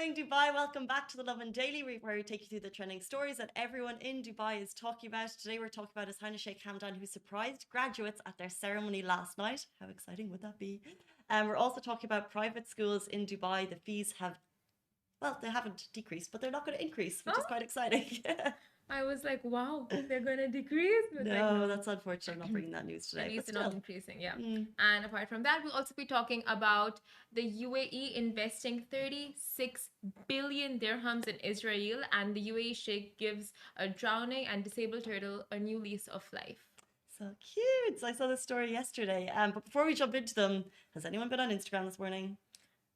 morning, Dubai. Welcome back to the Lovin Daily, where we take you through the trending stories that everyone in Dubai is talking about. Today, we're talking about His Highness Sheikh Hamdan, who surprised graduates at their ceremony last night. How exciting would that be? And we're also talking about private schools in Dubai. The fees have, well, they haven't decreased, but they're not going to increase, which is Oh, quite exciting. I was like, wow, they're gonna decrease, but like, No, no. that's unfortunate. I'm not bringing that news At today, least but they're not still. increasing, yeah. Mm. And apart from that, we'll also be talking about the UAE investing 36 billion dirhams in Israel, and the UAE Sheikh gives a drowning and disabled turtle a new lease of life. So cute. So I saw this story yesterday. But before we jump into them, has anyone been on Instagram this morning?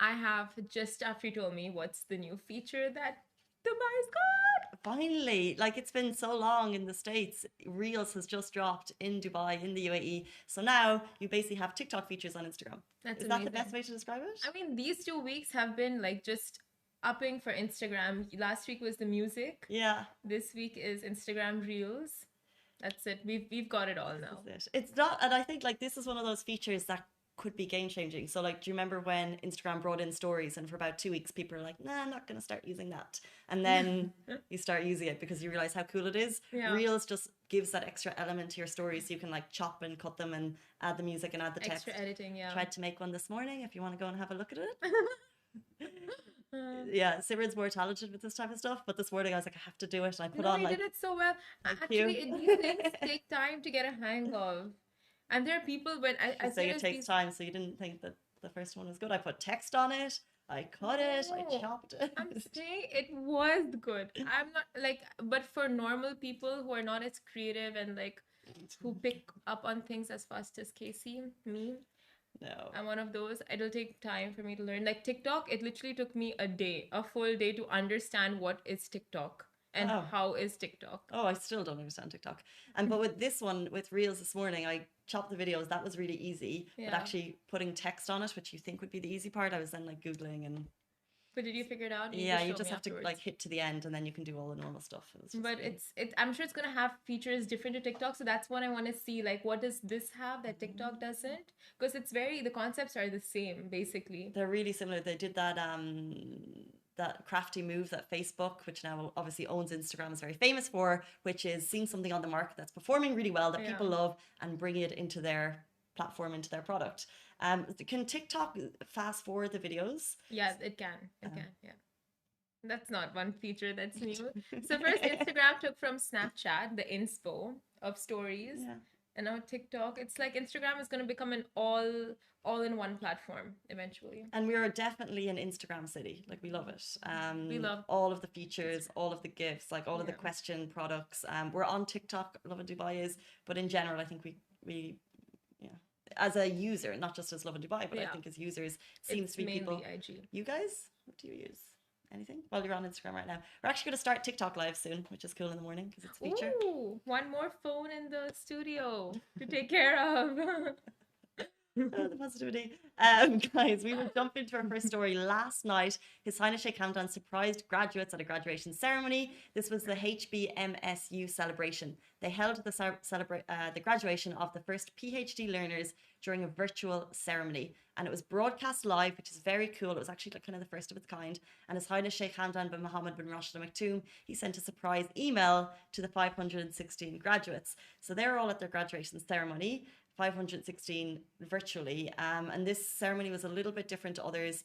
I have just after you told me what's the new feature that Dubai's got. Finally, like it's been so long in the States, Reels has just dropped in Dubai, in the UAE. So now you basically have TikTok features on Instagram. That's Is that the best amazing. way to describe it? I mean, these 2 weeks have been like just upping for Instagram. Last week was the music. Yeah, This week is Instagram Reels. That's it. We've got it all this now. is it. It's not, and I think like this is one of those features that could be game changing. So like, do you remember when Instagram brought in stories and for about 2 weeks people are like, nah, I'm not going to start using that. And then you start using it because you realize how cool it is. Yeah. Reels just gives that extra element to your stories. So you can like chop and cut them and add the music and add the text. Extra editing, yeah. Tried to make one this morning if you want to go and have a look at it. Uh, Yeah, Simran's more talented with this type of stuff, but this morning I was like, I have to do it. And I put no, on you like, did it so well. thank you. Actually, these things take time to get a hang of. And there are people when I She's saying it serious takes these. time, so you didn't think that the first one was good. I put text on it, I cut it, I No, chopped I'm it. saying it was good. I'm not like, but for normal people who are not as creative and like who pick up on things as fast as Casey, me, No. I'm one of those. It'll take time for me to learn. Like TikTok, it literally took me a day, a full day to understand what is TikTok and Oh. how is TikTok. Oh, I still don't understand TikTok. And but with this one, with Reels this morning, I chopped the videos. That was really easy. But Yeah. actually putting text on it, which you think would be the easy part, I was then like Googling and But did you figure it out? You yeah, just you showed just me have to like afterwards. hit to the end and then you can do all the normal stuff. It was just But really... it's I'm sure it's gonna have features different to TikTok. So that's what I want to see. Like what does this have that TikTok doesn't? Because it's very the concepts are the same basically. They're really similar. They did that crafty move that Facebook, which now obviously owns Instagram, is very famous for, which is seeing something on the market that's performing really well that Yeah. people love and bringing it into their platform, into their product. Can TikTok fast forward the videos? Yeah, it can. It Um, can. Yeah. That's not one feature that's new. So first Instagram took from Snapchat the inspo of stories. yeah. And now TikTok, it's like Instagram is going to become an all in one platform eventually. And we are definitely an Instagram city. Like we love it. We love All of the features, Instagram. all of the gifts, like all of the Yeah. question products. We're on TikTok, Lovin Dubai is, but in general, I think we yeah, as a user, not just as Lovin Dubai, but I Yeah. think as users, it seems It's to be mainly people. IG. You guys, what do you use? Anything? Well, you're on Instagram right now. We're actually going to start TikTok live soon, which is cool in the morning because it's a feature. Ooh, one more phone in the studio to take care of. Oh, the positivity. Guys, we will jump into our first story. Last night, His Highness Sheikh Hamdan surprised graduates at a graduation ceremony. This was the HBMSU celebration. They held the graduation of the first PhD learners during a virtual ceremony. And it was broadcast live, which is very cool. It was actually like kind of the first of its kind. And His Highness Sheikh Hamdan bin Mohammed bin Rashid Al Maktoum, he sent a surprise email to the 516 graduates. So they're all at their graduation ceremony. 516 virtually. And this ceremony was a little bit different to others.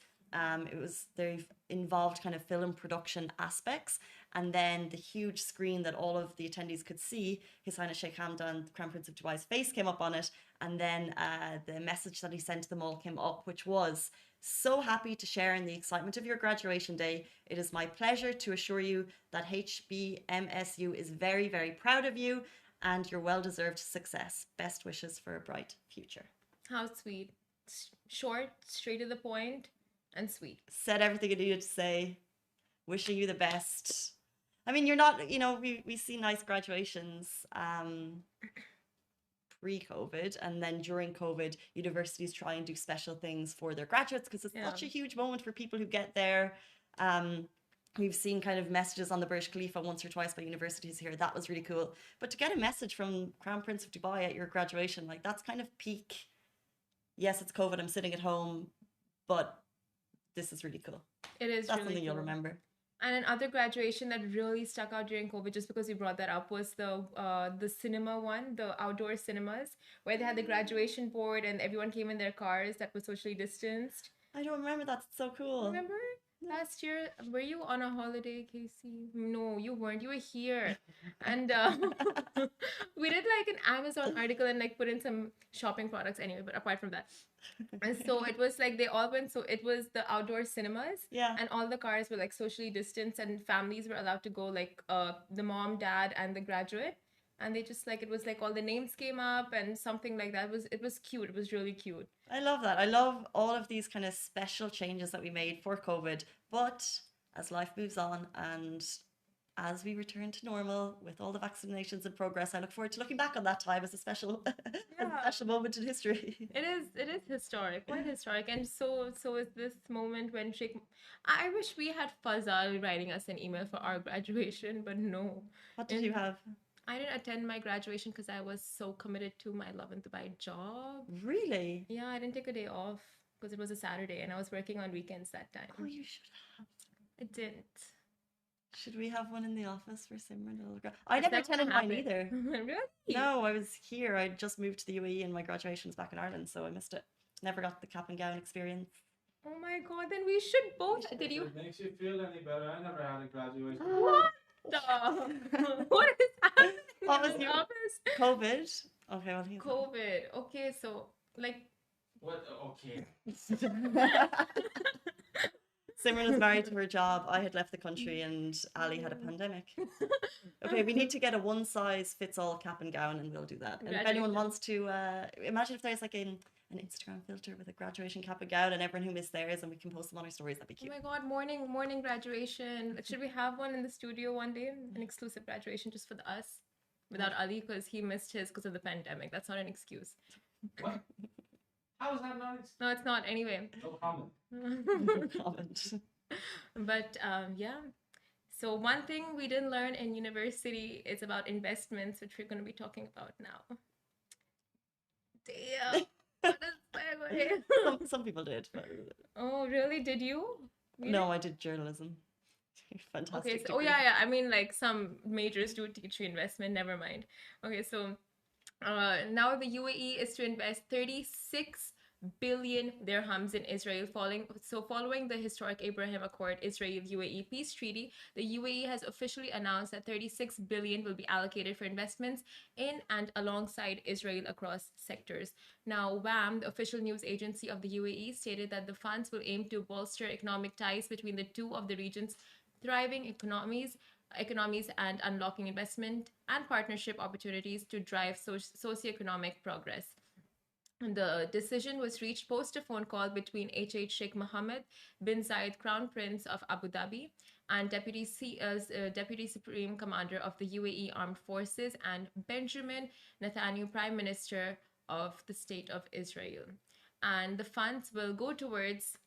They've involved kind of film production aspects, and then the huge screen that all of the attendees could see, His Highness Sheikh Hamdan, Crown Prince of Dubai's face came up on it, and then the message that he sent to them all came up, which was, "So happy to share in the excitement of your graduation day. It is my pleasure to assure you that HBMSU is very, very proud of you and your well-deserved success. Best wishes for a bright future." How sweet. Short, straight to the point, and sweet. Said everything you needed to say. Wishing you the best. I mean, you're not, we see nice graduations pre-COVID, and then during COVID, universities try and do special things for their graduates because it's Yeah. such a huge moment for people who get there. We've seen kind of messages on the Burj Khalifa once or twice by universities here. That was really cool. But to get a message from Crown Prince of Dubai at your graduation, like that's kind of peak. Yes, it's COVID. I'm sitting at home, but this is really cool. It is That's really something you'll cool. remember. And another graduation that really stuck out during COVID, just because you brought that up, was the cinema one, the outdoor cinemas, where they had the graduation board and everyone came in their cars that was socially distanced. I don't remember. That's so cool. Remember last year? Were you on a holiday, Casey? No, you weren't. You were here, and we did like an Amazon article and like put in some shopping products anyway. But apart from that, and so it was like they all went. So it was the outdoor cinemas, Yeah. and all the cars were like socially distanced, and families were allowed to go. Like the mom, dad, and the graduate, and they just like it was like all the names came up and something like that. It was cute. It was really cute. I love that. I love all of these kind of special changes that we made for COVID. But as life moves on and as we return to normal with all the vaccinations in progress, I look forward to looking back on that time as a special, a Yeah. special moment in history. It is historic, quite historic, and so is this moment when Sheikh. I wish we had Fazal writing us an email for our graduation, but no. What did you have? I didn't attend my graduation because I was so committed to my Lovin Dubai job. Really? Yeah, I didn't take a day off because it was a Saturday and I was working on weekends that Oh, time. you should have. I didn't. Should we have one in the office for Simran? I It's never never gonna attended mine happen. either. Really? No, I was here. I just moved to the UAE and my graduation's back in Ireland, so I missed it. Never got the cap and gown experience. Oh my god, then we should both. Did If you? it makes you feel any better, I never had a graduation. What the? What is happening What was in the your- office? COVID. Okay, well, he's COVID. Okay, so like What? Okay. Simran is married to her job. I had left the country and Ali had a pandemic. Okay, we need to get a one size fits all cap and gown and we'll do that. And if anyone wants to, imagine if there's like an Instagram filter with a graduation cap and gown and everyone who missed theirs and we can post them on our stories, that'd be oh cute. my god, morning graduation. Should we have one in the studio one day? An exclusive graduation just for the us? Without Ali because he missed his because of the pandemic. That's not an excuse. What? How is that nice? No, it's not. Anyway. No comment. No comment. But yeah. So one thing we didn't learn in university is about investments, which we're going to be talking about now. Damn. What a segue. Some people did. But... Oh, really? Did you? No, I did journalism. Fantastic. Okay, so, degree. yeah. I mean, like some majors do teach you investment. Never mind. Okay, so now the UAE is to invest 36 billion dirhams in Israel. Following the historic Abraham Accord Israel-UAE peace treaty, the UAE has officially announced that 36 billion will be allocated for investments in and alongside Israel across sectors. Now, WAM, the official news agency of the UAE, stated that the funds will aim to bolster economic ties between the two of the region's thriving economies and unlocking investment and partnership opportunities to drive socioeconomic progress. And the decision was reached post a phone call between Sheikh Mohammed bin Zayed, Crown Prince of Abu Dhabi, and Deputy Supreme Commander of the UAE Armed Forces, and Benjamin Netanyahu, Prime Minister of the State of Israel. And the funds will go towards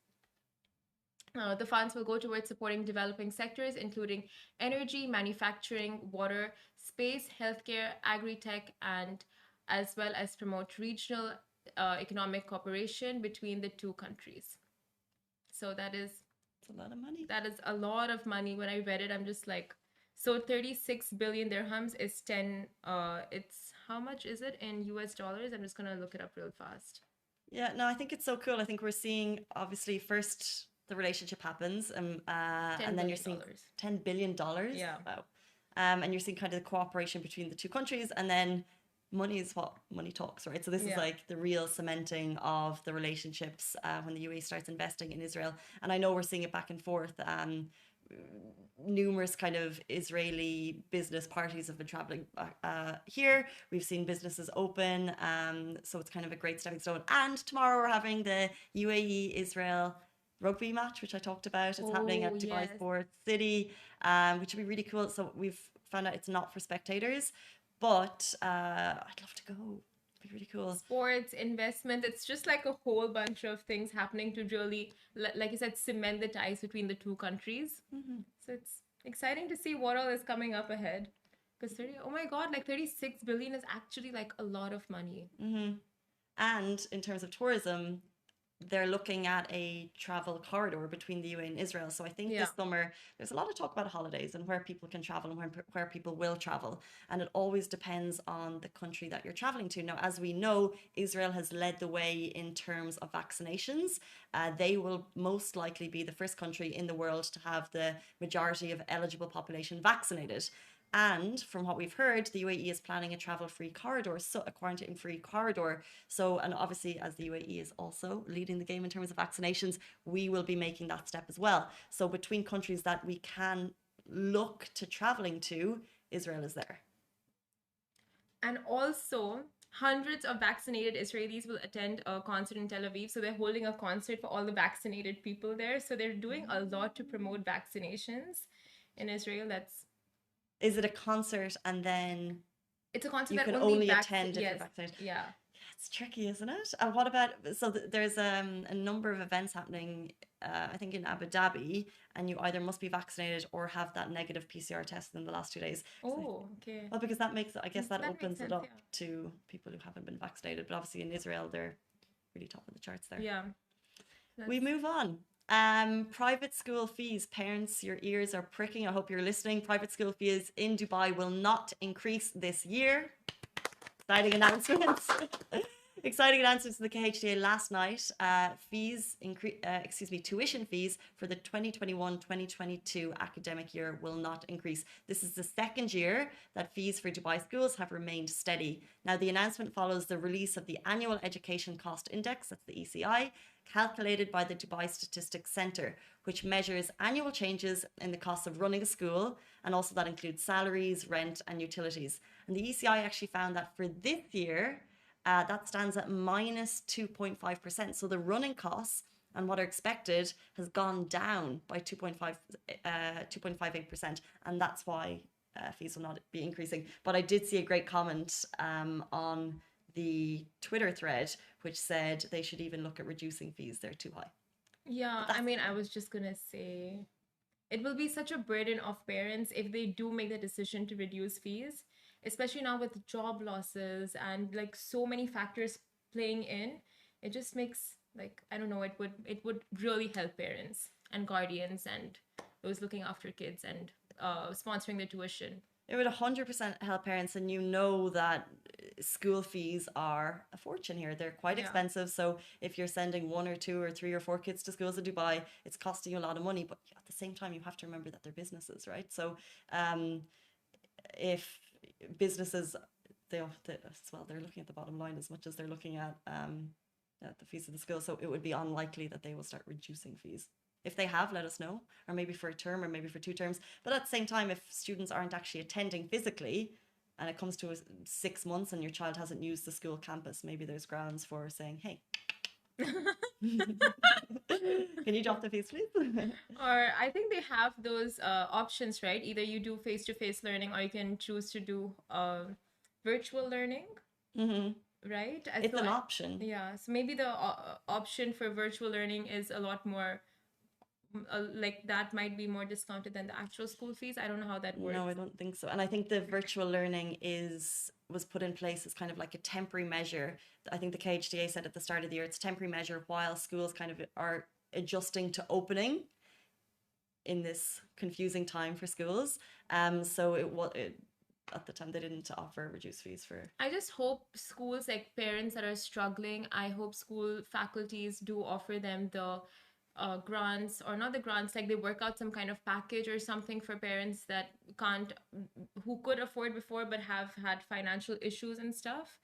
supporting developing sectors, including energy, manufacturing, water, space, healthcare, agri-tech, and as well as promote regional economic cooperation between the two countries. So It's a lot of money. that is a lot of money. When I read it, I'm just like, so 36 billion dirhams is 10. It's how much is it in US dollars? I'm just gonna look it up real fast. Yeah, no, I think it's so cool. I think we're seeing obviously first the relationship happens, and then you're seeing $10 billion. $10 billion. Yeah. Wow. And you're seeing kind of the cooperation between the two countries, and then money is what money talks, right? So this is Yeah. like the real cementing of the relationships when the UAE starts investing in Israel. And I know we're seeing it back and forth. Numerous kind of Israeli business parties have been traveling here. We've seen businesses open. So it's kind of a great stepping stone. And tomorrow we're having the UAE Israel rugby match, which I talked about. It's happening at Oh, Dubai yes. Sports City, which would be really cool. So we've found out it's not for spectators, but I'd love to go. It'd be really cool. Sports, investment, it's just like a whole bunch of things happening to really, like you said, cement the ties between the two countries. So it's exciting to see what all is coming up ahead. Because oh my god, like 36 billion is actually like a lot of money. And in terms of tourism, they're looking at a travel corridor between the UAE and Israel. So I think Yeah. this summer there's a lot of talk about holidays and where people can travel and where people will travel. And it always depends on the country that you're traveling to. Now, as we know, Israel has led the way in terms of vaccinations. They will most likely be the first country in the world to have the majority of eligible population vaccinated. And from what we've heard, the UAE is planning a travel-free corridor, so a quarantine-free corridor. So, and obviously, as the UAE is also leading the game in terms of vaccinations, we will be making that step as well. So, between countries that we can look to traveling to, Israel is there. And also, hundreds of vaccinated Israelis will attend a concert in Tel Aviv. So they're holding a concert for all the vaccinated people there. So they're doing a lot to promote vaccinations in Israel. Is it a concert and then It's a concert you that can only only attend if you're yes, vaccinated? yeah. It's tricky, isn't it? And what about there's a number of events happening, I think in Abu Dhabi, and you either must be vaccinated or have that negative PCR test in the last 2 days. Oh, okay. Well, because that makes I guess that That makes opens it sense, up yeah. to people who haven't been vaccinated. But obviously in Israel, they're really top of the charts there. Yeah. We move on. Private school fees. Parents, your ears are pricking. I hope you're listening. Private school fees in Dubai will not increase this year. Exciting announcements. Exciting announcements in the KHDA last night. Tuition fees for the 2021-2022 academic year will not increase. This is the second year that fees for Dubai schools have remained steady. Now, the announcement follows the release of the Annual Education Cost Index, that's the ECI, calculated by the Dubai Statistics Centre, which measures annual changes in the cost of running a school, and also that includes salaries, rent, and utilities. And the ECI actually found that for this year, that stands at minus 2.5%. So the running costs and what are expected has gone down by 2.58%. And that's why fees will not be increasing. But I did see a great comment on the Twitter thread, which said they should even look at reducing fees. They're too high. Yeah, I mean, I was just gonna say it will be such a burden of parents if they do make the decision to reduce fees, especially now with job losses and like so many factors playing in. It just makes like I don't know, it would really help parents and guardians and those looking after kids and sponsoring the tuition. It would 100% help parents, and you know that school fees are a fortune here. They're quite Yeah. expensive. So if you're sending one or two or three or four kids to schools in Dubai, it's costing you a lot of money. But at the same time, you have to remember that they're businesses, right? So if businesses, they're looking at the bottom line as much as they're looking at the fees of the school. So it would be unlikely that they will start reducing fees. If they have, let us know, or maybe for a term or maybe for 2 terms. But at the same time, if students aren't actually attending physically and it comes to 6 months and your child hasn't used the school campus, maybe there's grounds for saying, hey, can you drop the fees, please? Or I think they have those options, right? Either you do face-to-face learning or you can choose to do virtual learning, right? It's an option. Yeah, so maybe the option for virtual learning is a lot more like that might be more discounted than the actual school fees. I don't know how that works. No, I don't think so. And I think the virtual learning was put in place as kind of like a temporary measure. I think the KHDA said at the start of the year it's a temporary measure while schools kind of are adjusting to opening in this confusing time for schools. So at the time they didn't offer reduced fees for. I just hope schools, like parents that are struggling, I hope school faculties do offer them the grants, or not the grants, like they work out some kind of package or something for parents that who could afford before but have had financial issues and stuff.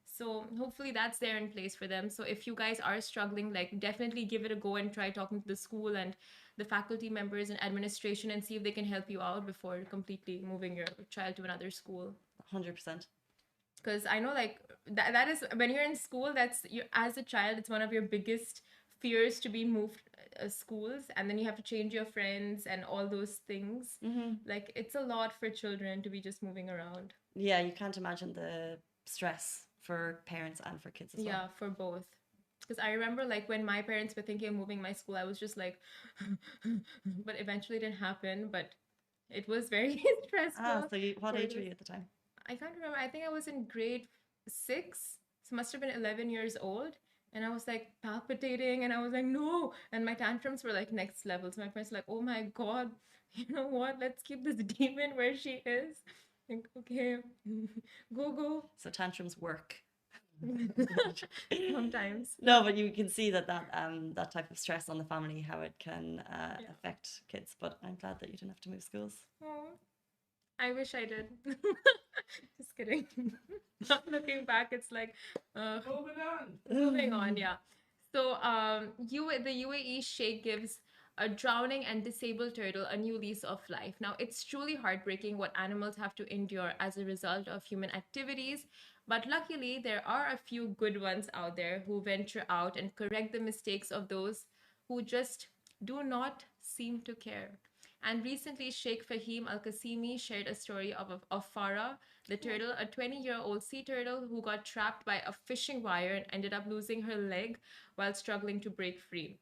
So hopefully that's there in place for them. So if you guys are struggling, like definitely give it a go and try talking to the school and the faculty members and administration and see if they can help you out before completely moving your child to another school. 100%. Because I know like that is when you're in school, that's you as a child, it's one of your biggest fears to be moved schools, and then you have to change your friends and all those things. Like it's a lot for children to be just moving around. Yeah, you can't imagine the stress for parents and for kids as well. Yeah, for both. Because I remember like when my parents were thinking of moving my school, I was just like but eventually it didn't happen, but it was very stressful. So what age were you at the time? I can't remember. I think I was in grade 6, so must have been 11 years old. And I was like palpitating and I was like, no. And my tantrums were like next level. So my friends were like, oh my God, you know what? Let's keep this demon where she is. Like, okay, go. So tantrums work. Sometimes. No, but you can see that that type of stress on the family, how it can Yeah. affect kids. But I'm glad that you didn't have to move schools. Oh, I wish I did. Just kidding. Not looking back, it's like, Moving on. moving on, yeah. So, the UAE Sheikh gives a drowning and disabled turtle a new lease of life. Now, it's truly heartbreaking what animals have to endure as a result of human activities, but luckily, there are a few good ones out there who venture out and correct the mistakes of those who just do not seem to care. And recently, Sheikh Fahim Al Qasimi shared a story of Farah, the turtle, a 20-year-old sea turtle who got trapped by a fishing wire and ended up losing her leg while struggling to break free.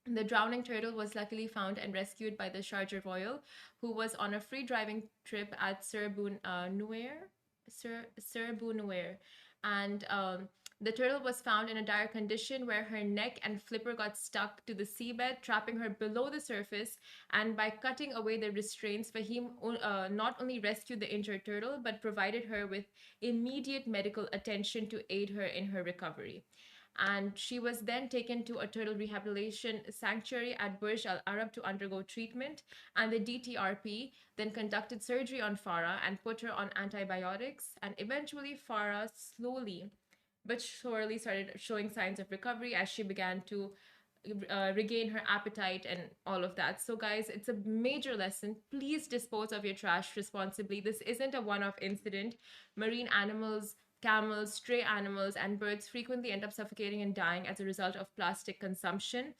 The drowning turtle was luckily found and rescued by the Sharjah Royal, who was on a free driving trip at Sir Nuair. And the turtle was found in a dire condition where her neck and flipper got stuck to the seabed, trapping her below the surface. And by cutting away the restraints, Fahim not only rescued the injured turtle, but provided her with immediate medical attention to aid her in her recovery. And she was then taken to a turtle rehabilitation sanctuary at Burj Al Arab to undergo treatment. And the DTRP then conducted surgery on Farah and put her on antibiotics. And eventually, Farah slowly but surely started showing signs of recovery as she began to regain her appetite and all of that. So, guys, it's a major lesson. Please dispose of your trash responsibly. This isn't a one off incident. Marine animals, camels, stray animals, and birds frequently end up suffocating and dying as a result of plastic consumption.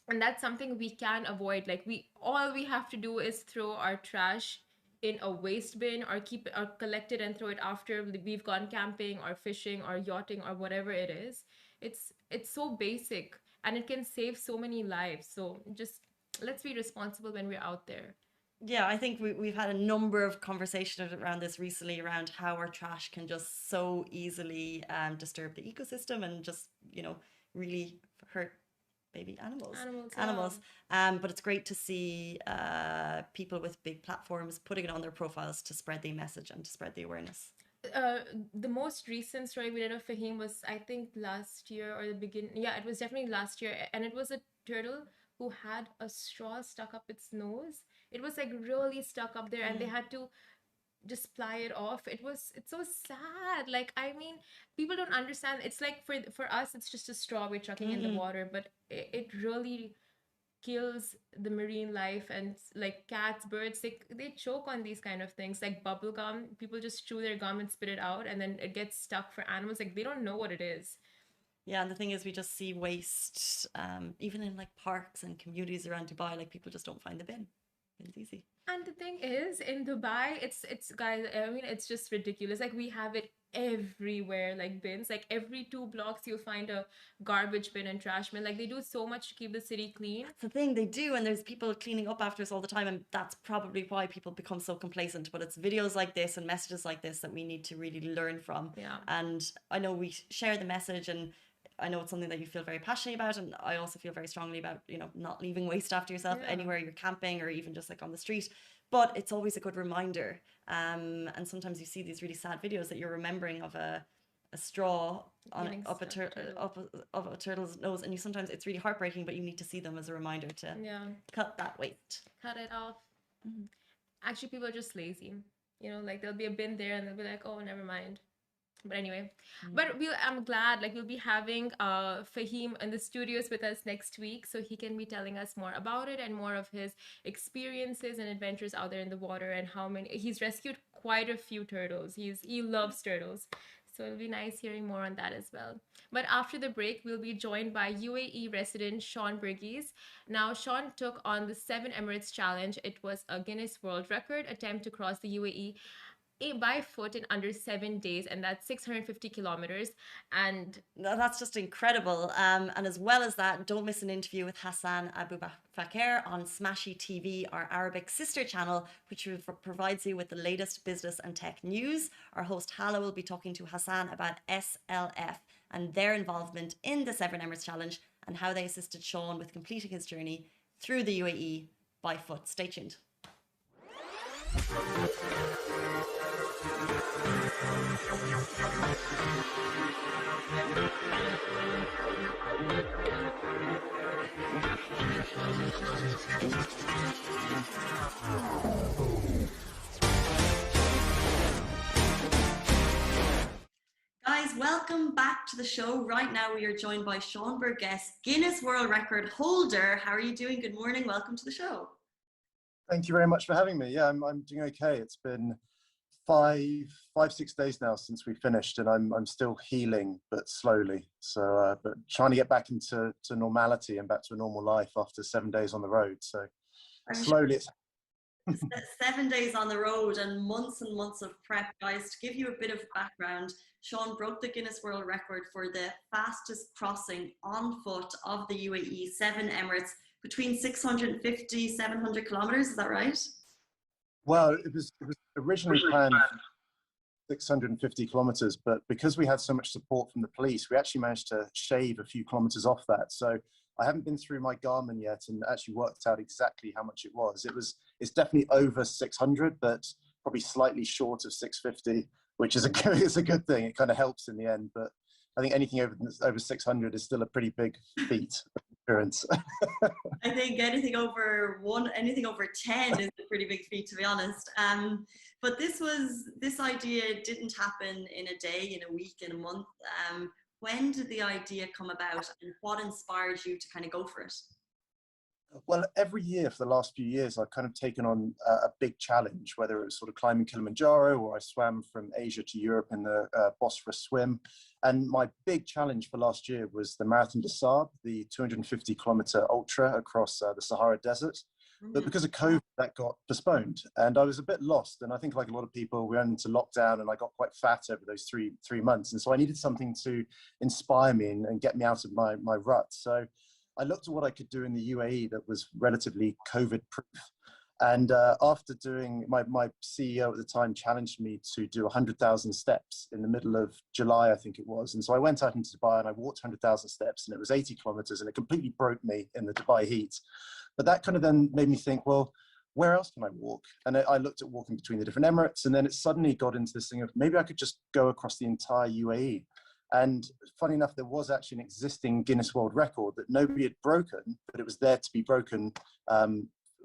And that's something we can avoid. Like, all we have to do is throw our trash in a waste bin or keep it or collect it and throw it after we've gone camping or fishing or yachting or whatever it is. It's so basic and it can save so many lives. So just let's be responsible when we're out there. Yeah, I think we've had a number of conversations around this recently around how our trash can just so easily disturb the ecosystem and just, really hurt baby animals. Animals, Animals. But it's great to see people with big platforms putting it on their profiles to spread the message and to spread the awareness. uh the most recent story we did of Fahim was, I think, last year or the beginning. Yeah, it was definitely last year, and it was a turtle who had a straw stuck up its nose. It was like really stuck up there, and they had to just ply it off. It's so sad. Like, I mean, people don't understand. It's like for us, it's just a straw we're chucking in the water, but it really kills the marine life. And like cats, birds, they choke on these kind of things like bubble gum. People just chew their gum and spit it out, and then it gets stuck for animals. Like, they don't know what it is. Yeah, and the thing is, we just see waste, even in like parks and communities around Dubai. Like people just don't find the bin. It's easy. And the thing is, in Dubai, it's guys, I mean, it's just ridiculous. Like, we have it everywhere, like bins. Like, every 2 blocks you'll find a garbage bin and trash bin. Like, they do so much to keep the city clean. That's the thing, they do, and there's people cleaning up after us all the time, and that's probably why people become so complacent. But it's videos like this and messages like this that we need to really learn from. Yeah. And I know we share the message, and I know it's something that you feel very passionate about, and I also feel very strongly about, not leaving waste after yourself Yeah. anywhere you're camping or even just like on the street. But it's always a good reminder. And sometimes you see these really sad videos that you're remembering of a straw on Getting up a stuck to it. up of a turtle's nose, and sometimes it's really heartbreaking, but you need to see them as a reminder to Yeah. cut that waste. Cut it off. Actually, people are just lazy. Like, there'll be a bin there and they'll be like, oh, never mind. But anyway, I'm glad, like, we'll be having Fahim in the studios with us next week, so he can be telling us more about it and more of his experiences and adventures out there in the water, and how many he's rescued quite a few turtles. He loves turtles. So it'll be nice hearing more on that as well. But after the break, we'll be joined by UAE resident Sean Burgess. Now, Sean took on the 7 Emirates Challenge. It was a Guinness World Record attempt to cross the UAE by foot in under 7 days, and that's 650 kilometers. And That's just incredible. And as well as that, don't miss an interview with Hassan Abu Fakir on Smashy TV, our Arabic sister channel, which provides you with the latest business and tech news. Our host Hala will be talking to Hassan about SLF, and their involvement in the Seven Emirates Challenge and how they assisted Sean with completing his journey through the UAE by foot. Stay tuned. Guys, welcome back to the show. Right now we are joined by Sean Burgess, Guinness World Record holder. How are you doing? Good morning. Welcome to the show. Thank you very much for having me. Yeah, I'm doing okay. It's been 6 days now since we finished, and I'm still healing, but slowly. So, but trying to get back into normality and back to a normal life after 7 days on the road. So, slowly. It's 7 days on the road and months of prep, guys. To give you a bit of background, Sean broke the Guinness World Record for the fastest crossing on foot of the UAE, 7 Emirates, between 650, 700 kilometers. Is that right? Well, it was originally planned 650 kilometers, but because we had so much support from the police, we actually managed to shave a few kilometers off that. So I haven't been through my Garmin yet and actually worked out exactly how much it was. It's definitely over 600, but probably slightly short of 650, which is a good thing. It kind of helps in the end, but I think anything over 600 is still a pretty big feat of endurance. I think anything over 10 is a pretty big feat, to be honest. But this idea didn't happen in a day, in a week, in a month. When did the idea come about, and what inspired you to kind of go for it? Well, every year for the last few years, I've kind of taken on a big challenge, whether it was sort of climbing Kilimanjaro or I swam from Asia to Europe in the Bosphorus swim. And my big challenge for last year was the Marathon des Sables, the 250-kilometer ultra across the Sahara Desert. But because of COVID, that got postponed. And I was a bit lost. And I think like a lot of people, we went into lockdown and I got quite fat over those three months. And so I needed something to inspire me and get me out of my rut. So I looked at what I could do in the UAE that was relatively COVID proof. And after doing, my CEO at the time challenged me to do 100,000 steps in the middle of July, I think it was. And so I went out into Dubai and I walked 100,000 steps, and it was 80 kilometers, and it completely broke me in the Dubai heat. But that kind of then made me think, well, where else can I walk? And I looked at walking between the different Emirates, and then it suddenly got into this thing of maybe I could just go across the entire UAE. And funny enough, there was actually an existing Guinness World Record that nobody had broken, but it was there to be broken,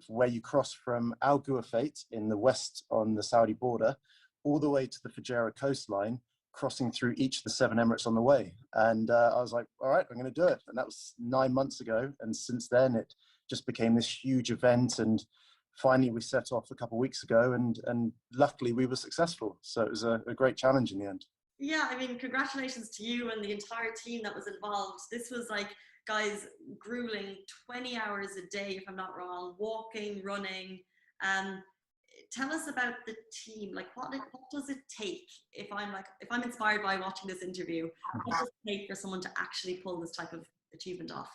where you cross from Al Guwafat in the west on the Saudi border, all the way to the Fujairah coastline, crossing through each of the 7 Emirates on the way. And I was like, all right, I'm going to do it. And that was 9 months ago. And since then, it just became this huge event. And finally, we set off a couple of weeks ago, and luckily we were successful. So it was a great challenge in the end. Yeah, I mean, congratulations to you and the entire team that was involved. This was like, guys, grueling 20 hours a day, if I'm not wrong, walking, running. Tell us about the team. Like, what does it take if I'm inspired by watching this interview? What does it take for someone to actually pull this type of achievement off?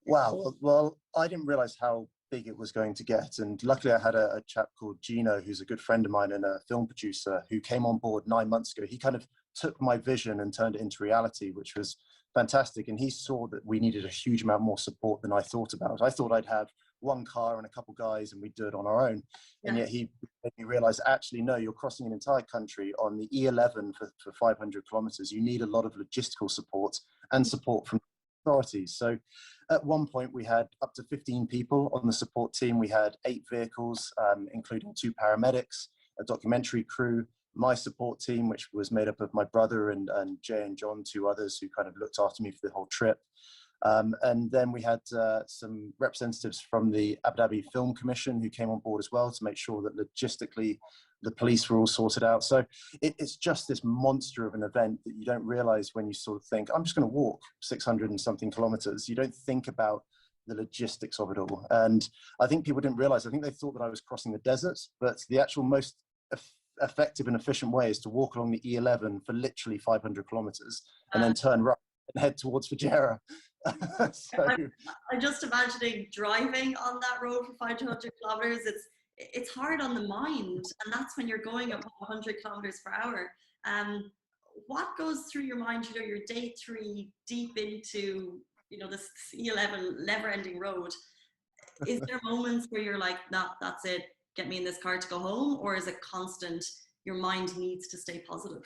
Wow. Well, I didn't realize how big it was going to get. And luckily I had a chap called Gino, who's a good friend of mine and a film producer, who came on board 9 months ago. He kind of took my vision and turned it into reality, which was fantastic. And he saw that we needed a huge amount more support than I thought about. I thought I'd have one car and a couple guys and we'd do it on our own. And yet he made me realize, actually, no, you're crossing an entire country on the E11 for 500 kilometers. You need a lot of logistical support and support from authorities. So at one point we had up to 15 people on the support team. We had 8 vehicles, including 2 paramedics, a documentary crew, my support team, which was made up of my brother and Jay and John, 2 others who kind of looked after me for the whole trip. And then we had some representatives from the Abu Dhabi Film Commission who came on board as well to make sure that logistically the police were all sorted out. So it's just this monster of an event that you don't realize when you sort of think, I'm just going to walk 600 and something kilometers. You don't think about the logistics of it all. And I think people didn't realize, I think they thought that I was crossing the desert, but the actual most effective and efficient way is to walk along the E11 for literally 500 kilometers and then turn right and head towards Fujairah. So, I'm just imagining driving on that road for 500 kilometers. It's hard on the mind, and that's when you're going at 100 kilometers per hour. what goes through your mind? You know, you're day 3 deep into, you know, this sea level, never ending road. Is there moments where you're like, nah, that's it, get me in this car to go home? Or is it constant, your mind needs to stay positive?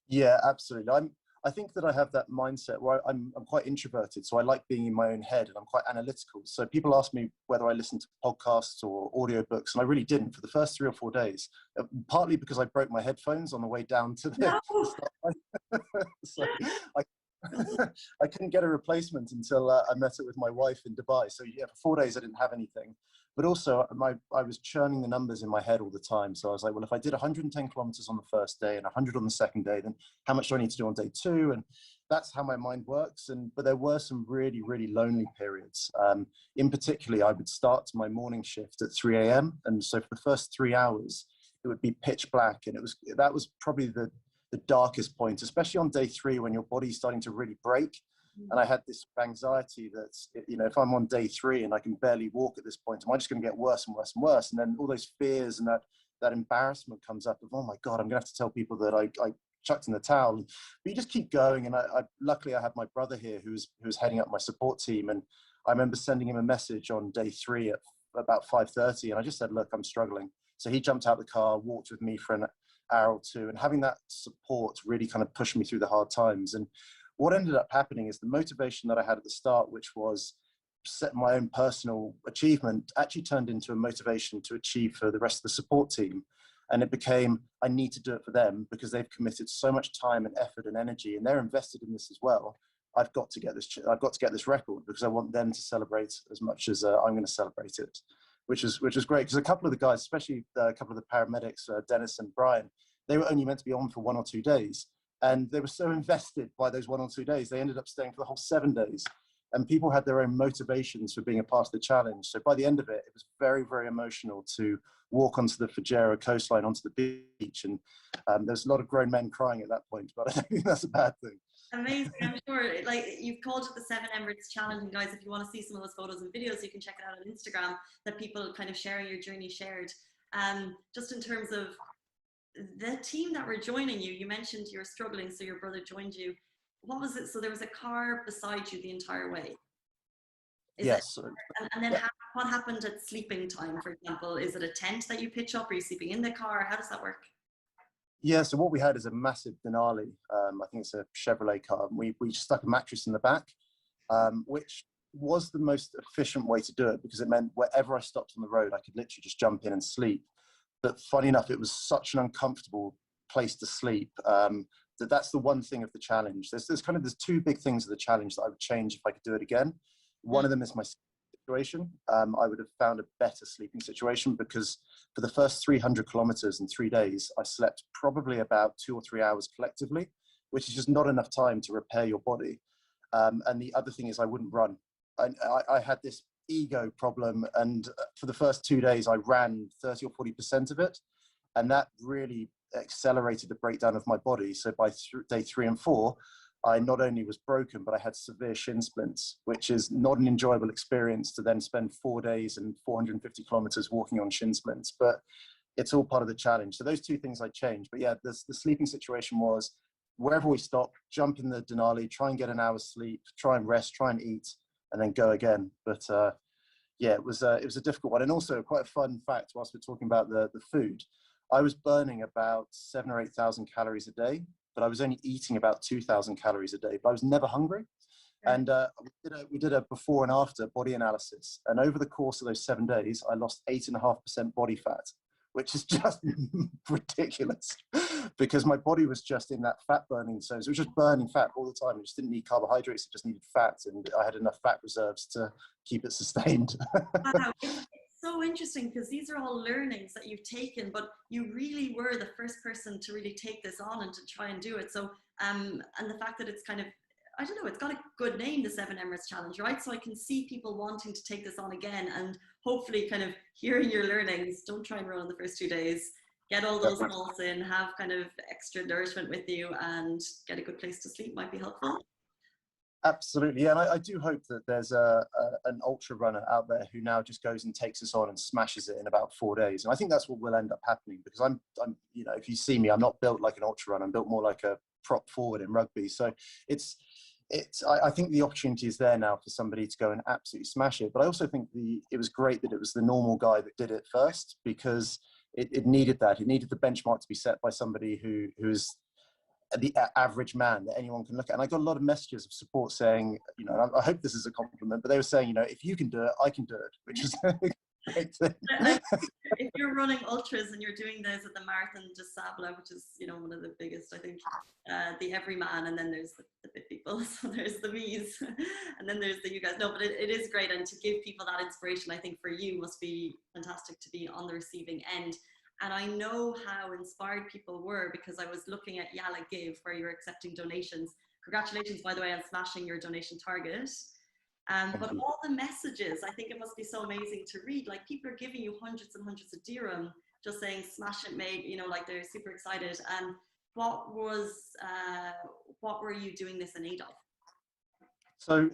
Yeah, absolutely. I think that I have that mindset where I'm quite introverted, so I like being in my own head, and I'm quite analytical. So people ask me whether I listen to podcasts or audiobooks, and I really didn't for the first 3 or 4 days, partly because I broke my headphones on the way down to No. the start line. So I, I couldn't get a replacement until I met it with my wife in Dubai. So yeah, for 4 days I didn't have anything. But also I was churning the numbers in my head all the time. So I was like, well, if I did 110 kilometers on the first day and 100 on the second day, then how much do I need to do on day 2? And that's how my mind works. But there were some really, really lonely periods. In particular, I would start my morning shift at 3 a.m. And so for the first 3 hours, it would be pitch black. And that was probably the darkest point, especially on day 3 when your body's starting to really break. And I had this anxiety that, you know, if I'm on day 3 and I can barely walk at this point, am I just going to get worse and worse and worse? And then all those fears and that embarrassment comes up of, oh my God, I'm going to have to tell people that I chucked in the towel. But you just keep going. And luckily I had my brother here who was heading up my support team. And I remember sending him a message on day 3 at about 5:30. And I just said, look, I'm struggling. So he jumped out the car, walked with me for an hour or 2, and having that support really kind of pushed me through the hard times. And what ended up happening is the motivation that I had at the start, which was set my own personal achievement, actually turned into a motivation to achieve for the rest of the support team. And it became, I need to do it for them because they've committed so much time and effort and energy, and they're invested in this as well. I've got to get this record because I want them to celebrate as much as I'm going to celebrate it, which is great. Because a couple of the guys, especially a couple of the paramedics, Dennis and Brian, they were only meant to be on for 1 or 2 days. And they were so invested by those 1 or 2 days, they ended up staying for the whole 7 days. And people had their own motivations for being a part of the challenge. So by the end of it, it was very, very emotional to walk onto the Fujairah coastline, onto the beach. And there's a lot of grown men crying at that point, but I don't think that's a bad thing. Amazing. I'm sure, like, you've called it the 7 Emirates Challenge. And guys, if you want to see some of those photos and videos, you can check it out on Instagram, that people kind of sharing your journey shared. Just in terms of the team that were joining you, you mentioned you were struggling, so your brother joined you. What was it? So there was a car beside you the entire way. Yes. And then what happened at sleeping time, for example? Is it a tent that you pitch up? Are you sleeping in the car? How does that work? Yeah, so what we had is a massive Denali. I think it's a Chevrolet car. We just stuck a mattress in the back, which was the most efficient way to do it because it meant wherever I stopped on the road, I could literally just jump in and sleep. But funny enough, it was such an uncomfortable place to sleep that's the one thing of the challenge. There's 2 big things of the challenge that I would change if I could do it again. One of them is my situation. I would have found a better sleeping situation because for the first 300 kilometers in 3 days, I slept probably about 2 or 3 hours collectively, which is just not enough time to repair your body. And the other thing is I wouldn't run. I had this ego problem, and for the first 2 days I ran 30 or 40% of it, and that really accelerated the breakdown of my body. So by day 3 and 4 I not only was broken, but I had severe shin splints, which is not an enjoyable experience to then spend 4 days and 450 kilometers walking on shin splints, but it's all part of the challenge. So those 2 things I changed. But yeah, the sleeping situation was wherever we stop, jump in the Denali, try and get an hour's sleep, try and rest, try and eat, and then go again. But yeah, it was a difficult one. And also quite a fun fact, whilst we're talking about the food, I was burning about 7,000 or 8,000 calories a day, but I was only eating about 2,000 calories a day, but I was never hungry. And we did a before and after body analysis. And over the course of those 7 days, I lost 8.5% body fat, which is just ridiculous because my body was just in that fat burning zone. So it was just burning fat all the time. It just didn't need carbohydrates. It just needed fat. And I had enough fat reserves to keep it sustained. Wow. It's so interesting because these are all learnings that you've taken, but you really were the first person to really take this on and to try and do it. So, and the fact that it's kind of, I don't know, it's got a good name, the 7 Emirates Challenge, right? So I can see people wanting to take this on again and hopefully kind of hearing your learnings. Don't try and run on the first 2 days. Get all those salts in, have kind of extra nourishment with you, and get a good place to sleep might be helpful. Absolutely, yeah, and I do hope that there's an ultra runner out there who now just goes and takes us on and smashes it in about 4 days, and I think that's what will end up happening, because I'm you know, if you see me, I'm not built like an ultra runner. I'm built more like a prop forward in rugby. So it's I think the opportunity is there now for somebody to go and absolutely smash it. But I also think it was great that it was the normal guy that did it first, because it needed that. It needed the benchmark to be set by somebody who's the average man that anyone can look at. And I got a lot of messages of support saying, you know, and I hope this is a compliment, but they were saying, you know, if you can do it, I can do it, which is a great thing. If you're running ultras and you're doing those at the Marathon de Sable, which is, you know, one of the biggest, I think, the everyman, and then there's the bit people, so there's the me's, and then there's the you guys. No, but it is great, and to give people that inspiration, I think for you must be fantastic to be on the receiving end. And I know how inspired people were, because I was looking at Yalla Give, where you're accepting donations. Congratulations, by the way, on smashing your donation target. But all the messages, I think it must be so amazing to read. Like, people are giving you hundreds and hundreds of dirham, just saying, smash it, mate, you know, like they're super excited. And what were you doing this in aid of? So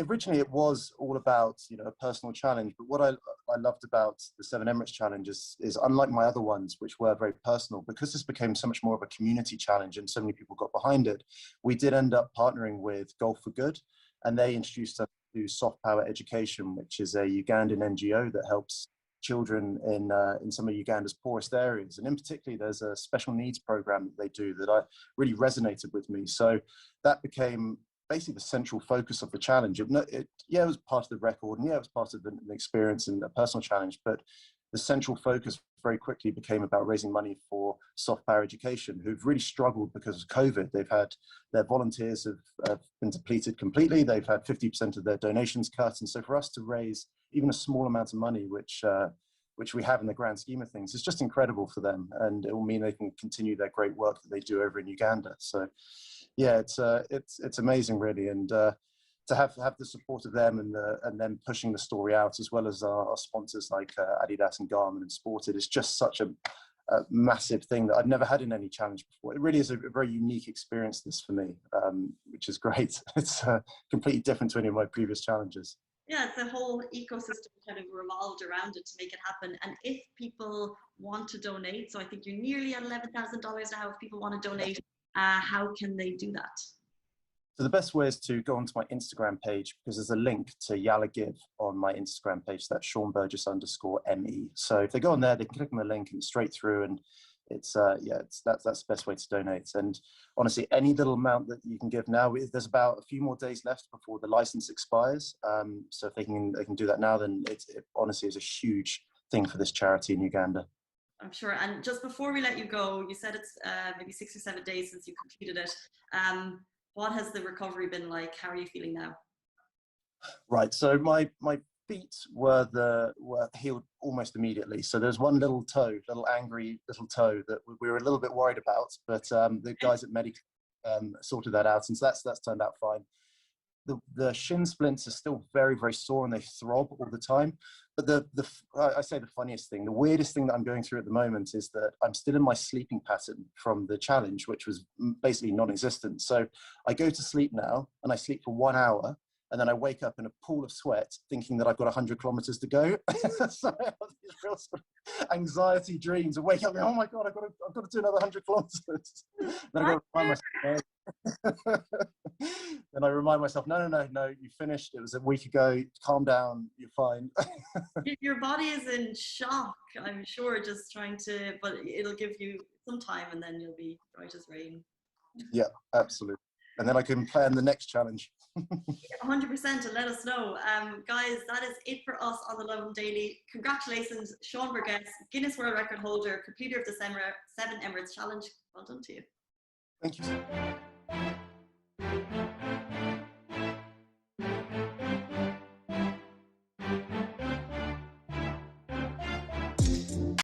originally it was all about, you know, a personal challenge, but what I loved about the Seven Emirates Challenge is unlike my other ones, which were very personal, because this became so much more of a community challenge and so many people got behind it, we did end up partnering with Golf for Good, and they introduced us to Soft Power Education, which is a Ugandan NGO that helps children in some of Uganda's poorest areas. And in particular, there's a special needs program that they do that really resonated with me. So that became basically the central focus of the challenge. It was part of the record, and yeah, it was part of an experience and a personal challenge, but the central focus very quickly became about raising money for Soft Power Education, who've really struggled because of COVID. They've had, their volunteers have been depleted completely. They've had 50% of their donations cut. And so for us to raise even a small amount of money, which we have in the grand scheme of things, is just incredible for them. And it will mean they can continue their great work that they do over in Uganda. So yeah, it's amazing, really. And to have the support of them and then pushing the story out, as well as our sponsors like Adidas and Garmin and Sported, is just such a massive thing that I've never had in any challenge before. It really is a very unique experience, this, for me, which is great. It's completely different to any of my previous challenges. Yeah, the whole ecosystem kind of revolved around it to make it happen. And if people want to donate, so I think you're nearly at $11,000 now. If people want to donate, how can they do that? So the best way is to go onto my Instagram page, because there's a link to Yalla Give on my Instagram page. That's Sean Burgess _ME. So if they go on there, they can click on the link and straight through, and that's the best way to donate. And honestly, any little amount that you can give now, there's about a few more days left before the license expires. So if they can do that now, then it honestly is a huge thing for this charity in Uganda. I'm sure. And just before we let you go, you said it's maybe 6 or 7 days since you completed it. What has the recovery been like? How are you feeling now? Right. So my feet were healed almost immediately. So there's one little angry little toe that we were a little bit worried about, but the guys at Medic sorted that out, and so that's turned out fine. The shin splints are still very, very sore, and they throb all the time. But I say the funniest thing, the weirdest thing that I'm going through at the moment is that I'm still in my sleeping pattern from the challenge, which was basically non-existent. So I go to sleep now, and I sleep for 1 hour, and then I wake up in a pool of sweat thinking that I've got 100 kilometers to go. So I have these real sort of anxiety dreams of waking up going, oh my God, I've got to do another 100 kilometers. Then I've got to remind myself, then I remind myself, no, you finished. It was a week ago. Calm down. You're fine. Your body is in shock, I'm sure, just trying to, but it'll give you some time, and then you'll be right as rain. Yeah, absolutely. And then I can plan the next challenge. 100%, and let us know. Guys, that is it for us on the Lovin Daily. Congratulations, Sean Burgess, Guinness World Record holder, completer of the 7 Emirates Challenge. Well done to you. Thank you.